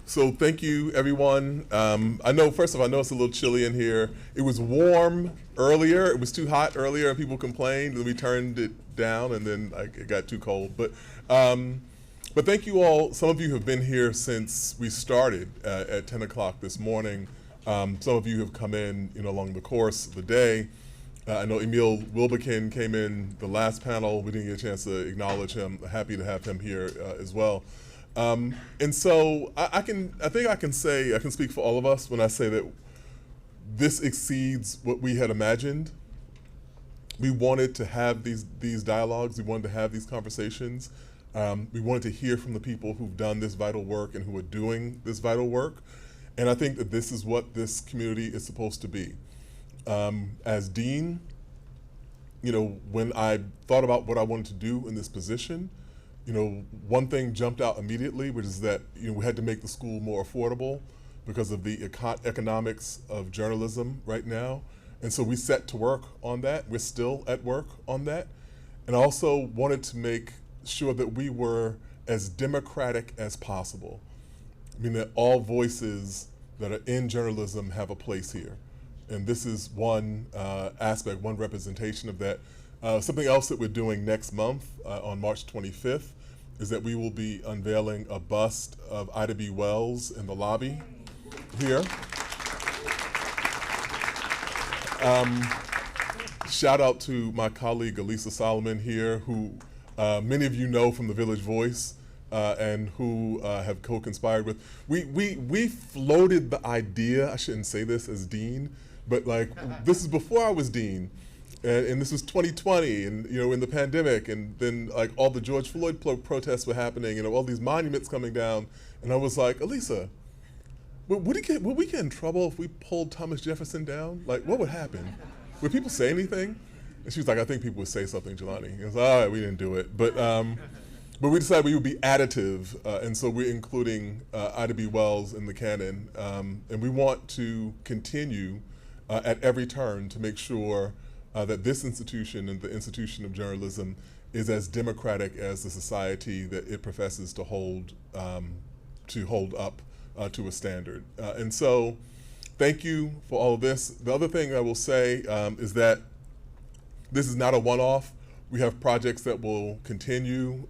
So thank you, everyone. I know, first of all, I know it's a little chilly in here. It was warm earlier. It was too hot earlier. People complained, and we turned it down, and then it got too cold. But thank you all. Some of you have been here since we started at 10 o'clock this morning. Some of you have come in, along the course of the day. I know Emil Wilbekin came in the last panel. We didn't get a chance to acknowledge him. Happy to have him here as well. And so I think I can speak for all of us when I say that this exceeds what we had imagined. We wanted to have these dialogues. We wanted to have these conversations. We wanted to hear from the people who've done this vital work and who are doing this vital work. And I think that this is what this community is supposed to be. As dean, when I thought about what I wanted to do in this position, one thing jumped out immediately, which is that we had to make the school more affordable because of the economics of journalism right now. And so we set to work on that. We're still at work on that. And I also wanted to make sure that we were as democratic as possible. I mean, that all voices that are in journalism have a place here. And this is one aspect, one representation of that. Something else that we're doing next month on March 25th is that we will be unveiling a bust of Ida B. Wells in the lobby here. Shout out to my colleague Elisa Solomon here, who many of you know from the Village Voice and who have co-conspired with. We floated the idea, I shouldn't say this as dean, but this is before I was dean. And this was 2020, and in the pandemic, and then all the George Floyd protests were happening, and all these monuments coming down, and I was like, Elisa, would we get in trouble if we pulled Thomas Jefferson down? What would happen? Would people say anything? And she was like, I think people would say something, Jelani. I was like, all right, we didn't do it, but we decided we would be additive, and so we're including Ida B. Wells in the canon, and we want to continue at every turn to make sure that this institution and the institution of journalism is as democratic as the society that it professes to hold up to a standard. And so thank you for all of this. The other thing I will say is that this is not a one-off. We have projects that will continue.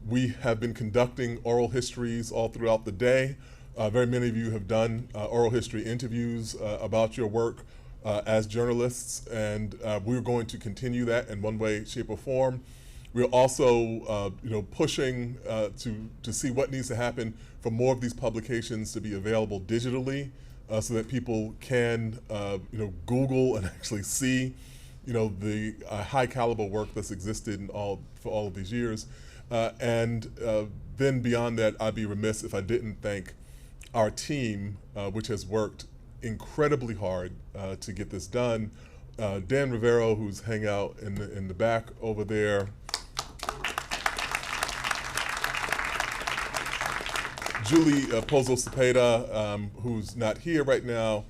We have been conducting oral histories all throughout the day. Very many of you have done oral history interviews about your work as journalists, and we're going to continue that in one way, shape, or form. We're also, pushing to see what needs to happen for more of these publications to be available digitally, so that people can, Google and actually see, the high caliber work that's existed for all of these years. And then beyond that, I'd be remiss if I didn't thank our team, which has worked incredibly hard to get this done. Dan Rivero, who's hanging out in the back over there. Julie Pozo Cepeda, who's not here right now.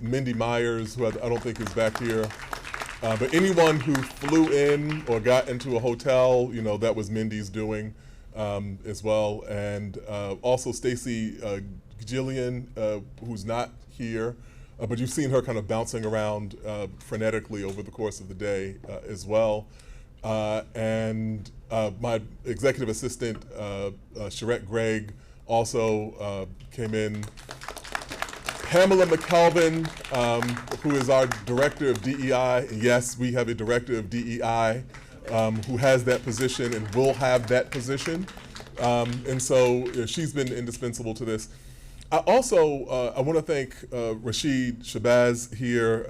Mindy Myers, who I don't think is back here. But anyone who flew in or got into a hotel, that was Mindy's doing as well. And also Stacy Gillian, who's not here, but you've seen her kind of bouncing around frenetically over the course of the day as well. And my executive assistant, Sherette Gregg, also came in. Pamela McKelvin, who is our director of DEI. Yes, we have a director of DEI who has that position and will have that position. And so she's been indispensable to this. I also, I want to thank Rashid Shabazz here,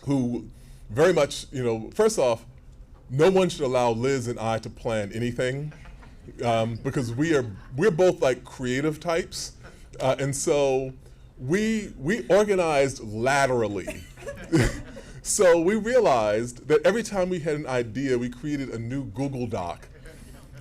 who very much, first off, no one should allow Liz and I to plan anything because we're both creative types. And so we organized laterally. So we realized that every time we had an idea, we created a new Google Doc.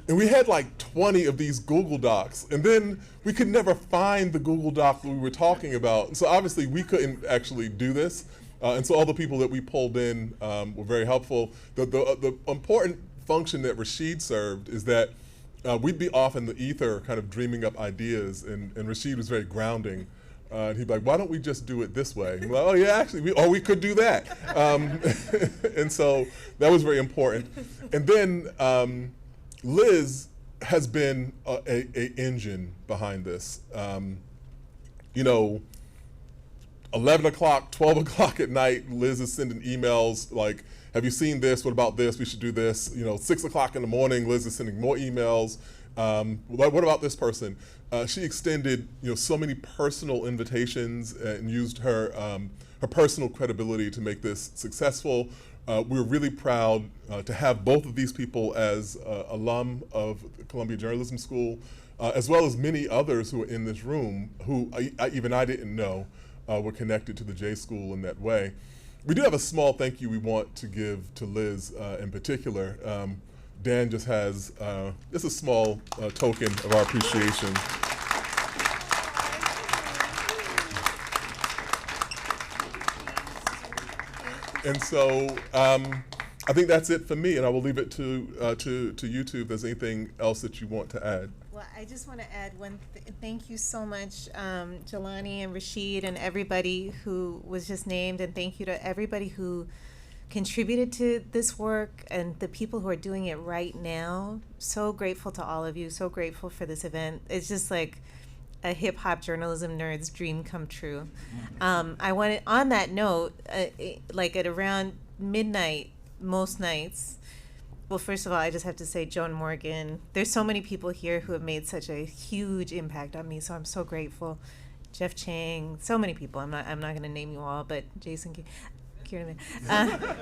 And we had 20 of these Google Docs, and then we could never find the Google Doc that we were talking about. And so obviously we couldn't actually do this. And so all the people that we pulled in were very helpful. The important function that Rashid served is that we'd be off in the ether kind of dreaming up ideas, and Rashid was very grounding. And he'd be like, why don't we just do it this way? And we're like, oh yeah, actually, we could do that. And so that was very important. And then Liz has been a engine behind this. 11 o'clock, 12 o'clock at night, Liz is sending emails like, have you seen this? What about this? We should do this. 6 o'clock in the morning, Liz is sending more emails. What about this person? She extended, so many personal invitations and used her personal credibility to make this successful. We're really proud to have both of these people as alum of the Columbia Journalism School, as well as many others who are in this room who even I didn't know were connected to the J School in that way. We do have a small thank you we want to give to Liz in particular. Dan just has just a small token of our appreciation. And so I think that's it for me, and I will leave it to YouTube if there's anything else that you want to add. Well, I just want to add thank you so much, Jelani and Rashid and everybody who was just named, and thank you to everybody who contributed to this work and the people who are doing it right now. So grateful to all of you, so grateful for this event. It's just like a hip hop journalism nerd's dream come true. I wanted, on that note, like at around midnight, most nights, well, first of all, I just have to say Joan Morgan. There's so many people here who have made such a huge impact on me, so I'm so grateful. Jeff Chang, so many people. I'm not going to name you all, but Jason,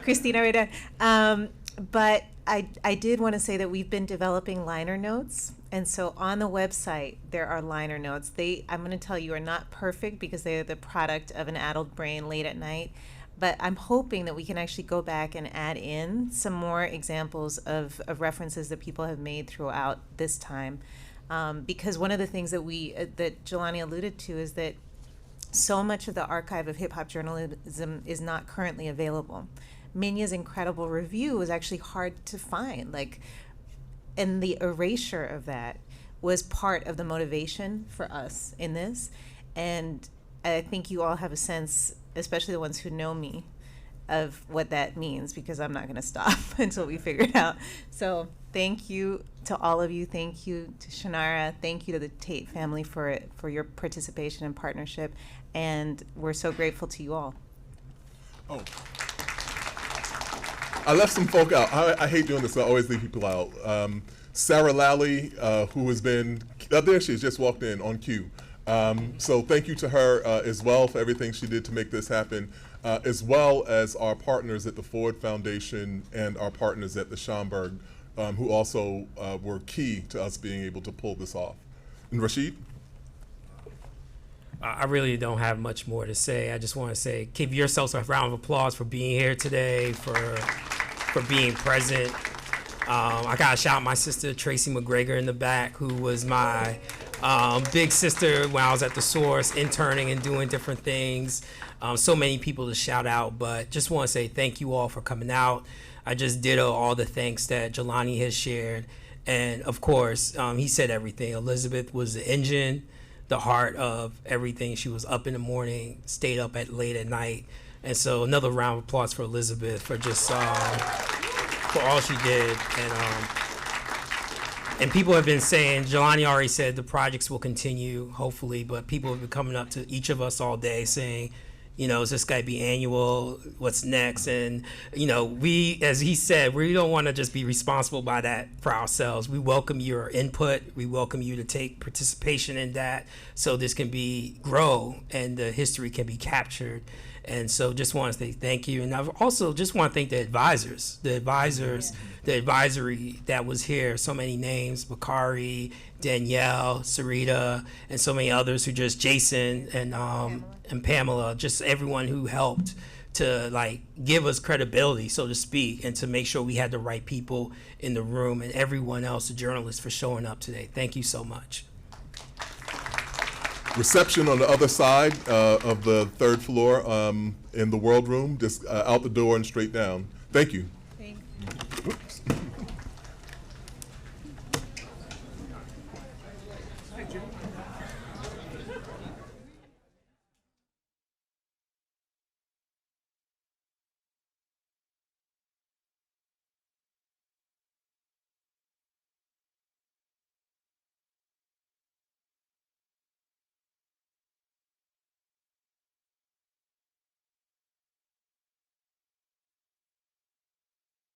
Christina Reda. But I did want to say that we've been developing liner notes, and so on the website there are liner notes. I'm going to tell you, are not perfect because they are the product of an addled brain late at night. But I'm hoping that we can actually go back and add in some more examples of references that people have made throughout this time. Because one of the things that that Jelani alluded to is that so much of the archive of hip hop journalism is not currently available. Minya's incredible review was actually hard to find, and the erasure of that was part of the motivation for us in this. And I think you all have a sense, especially the ones who know me, of what that means, because I'm not going to stop until we figure it out. So thank you to all of you. Thank you to Shannara. Thank you to the Tate family for your participation and partnership. And we're so grateful to you all. Oh, I left some folk out. I hate doing this. I always leave people out. Sarah Lally, who has been, there she is, just walked in on cue. So thank you to her as well for everything she did to make this happen, as well as our partners at the Ford Foundation and our partners at the Schomburg, who also were key to us being able to pull this off. And Rashid? I really don't have much more to say. I just want to say, give yourselves a round of applause for being here today, for being present. I got to shout out my sister, Tracy McGregor, in the back, who was my big sister when I was at the Source, interning and doing different things. So many people to shout out, but just want to say thank you all for coming out. I just ditto all the thanks that Jelani has shared. And of course, he said everything. Elizabeth was the engine, the heart of everything. She was up in the morning, stayed up late at night. And so another round of applause for Elizabeth for just for all she did. And people have been saying, Jelani already said the projects will continue, hopefully, but people have been coming up to each of us all day saying, is this going to be annual? What's next? And, we, as he said, we don't want to just be responsible by that for ourselves. We welcome your input. We welcome you to take participation in that so this can grow and the history can be captured. And so just want to say thank you. And I also just want to thank the advisors, the advisory that was here. So many names, Bakari, Danielle, Sarita, and so many others who Jason and Pamela, just everyone who helped to give us credibility, so to speak, and to make sure we had the right people in the room, and everyone else, the journalists, for showing up today. Thank you so much. Reception on the other side of the third floor in the World Room, just out the door and straight down. Thank you. Thank you. Oops.